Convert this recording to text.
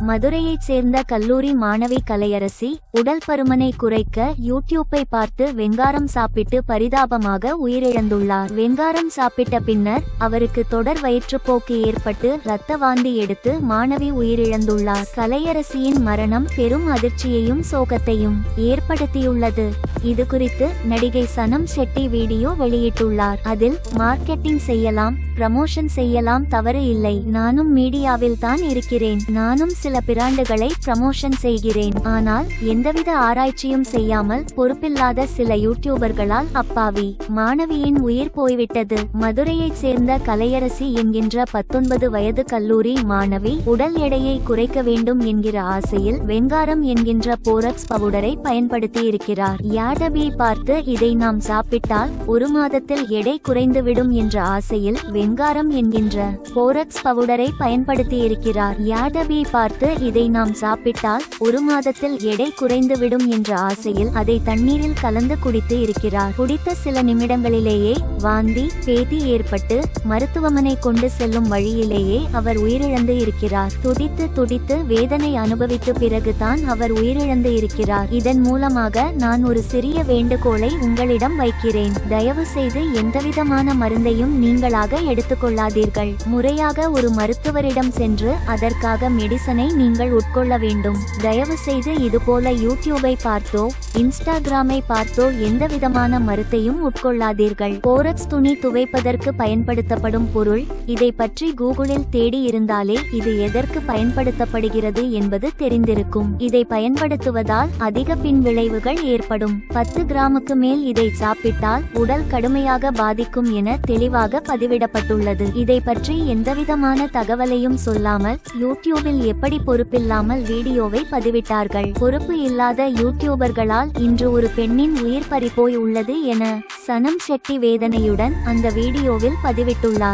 மதுரையைச் சேர்ந்த கல்லூரி மாணவி கலையரசி உடல் பருமனை குறைக்க யூடியூப்பை பார்த்து வெங்காரம் சாப்பிட்டு பரிதாபமாக உயிரிழந்துள்ளார். வெங்காரம் சாப்பிட்ட பின்னர் அவருக்கு தொடர் வயிற்றுப்போக்கு ஏற்பட்டு இரத்த வாந்தி எடுத்து மாணவி உயிரிழந்துள்ளார். கலையரசியின் மரணம் பெரும் அதிர்ச்சியையும் சோகத்தையும் ஏற்படுத்தியுள்ளது. இதுகுறித்து நடிகை சனம் ஷெட்டி வீடியோ வெளியிட்டுள்ளார். அதில் மார்க்கெட்டிங் செய்யலாம், ப்ரமோஷன் செய்யலாம், தவறு இல்லை. நானும் மீடியாவில் தான் இருக்கிறேன். நானும் சில பிராண்டுகளை ப்ரமோஷன் செய்கிறேன். ஆனால் எந்தவித ஆராய்ச்சியும் செய்யாமல் பொறுப்பில்லாத சில யூடியூபர்களால் அப்பாவி மாணவியின் உயிர் போய்விட்டது. மதுரையைச் சேர்ந்த கலையரசி என்கின்ற 19 வயது கல்லூரி மாணவி உடல் எடையை குறைக்க வேண்டும் என்கிற ஆசையில் வெங்காரம் என்கின்ற போரக்ஸ் பவுடரை பயன்படுத்தி இருக்கிறார். யாடபி பார்த்து இதை நாம் சாப்பிட்டால் 1 மாதத்தில் எடை குறைந்துவிடும் என்ற ஆசையில் வெங்காரம் என்கின்ற போரக்ஸ் பவுடரை பயன்படுத்தி இருக்கிறார். யாடபி பார்த்து இதை நாம் சாப்பிட்டால் 1 மாதத்தில் எடை குறைந்துவிடும் என்ற ஆசையில் அதை தண்ணீரில் கலந்து குடித்து இருக்கிறார். குடித்த சில நிமிடங்களிலேயே வாந்தி பேதி ஏற்பட்டு மருத்துவமனை கொண்டு செல்லும் வழியிலேயே அவர் உயிரிழந்து இருக்கிறார். துடித்து துடித்து வேதனை அனுபவித்த பிறகுதான் அவர் உயிரிழந்து இருக்கிறார். இதன் மூலமாக நான் ஒரு சிறிய வேண்டுகோளை உங்களிடம் வைக்கிறேன். தயவு செய்து எந்தவிதமான மருந்தையும் நீங்களாக எடுத்துக்கொள்ளாதீர்கள். முறையாக ஒரு மருத்துவரிடம் சென்று அதற்காக மெடிசனை நீங்கள் உட்கொள்ள வேண்டும். தயவு செய்து இதுபோல யூடியூபை பார்த்தோ இன்ஸ்டாகிராமை பார்த்தோ எந்தவிதமான மருந்தையும் உட்கொள்ளாதீர்கள். போரக்ஸ் துணி துவைப்பதற்கு பயன்படுத்தப்படும் பொருள். இதை பற்றி கூகுளில் தேடி இருந்தாலே இது எதற்கு பயன்படுத்தப்படுகிறது என்பது தெரிந்திருக்கும். இதை பயன்படுத்துவதால் அதிக பின் விளைவுகள் ஏற்படும். 10 கிராமுக்கு மேல் இதை சாப்பிட்டால் உடல் கடுமையாக பாதிக்கும் என தெளிவாக பதிவிடப்பட்டுள்ளது. இதை பற்றி எந்தவிதமான தகவலையும் சொல்லாமல் யூடியூபில் எப்படி பொறுப்பில்லாமல் வீடியோவை பதிவிட்டார்கள். பொறுப்பு இல்லாத யூடியூபர்களால் இன்று ஒரு பெண்ணின் உயிர் பறிபோய் உள்ளது என சனம் ஷெட்டி வேதனையுடன் அந்த வீடியோவில் பதிவிட்டுள்ளார்.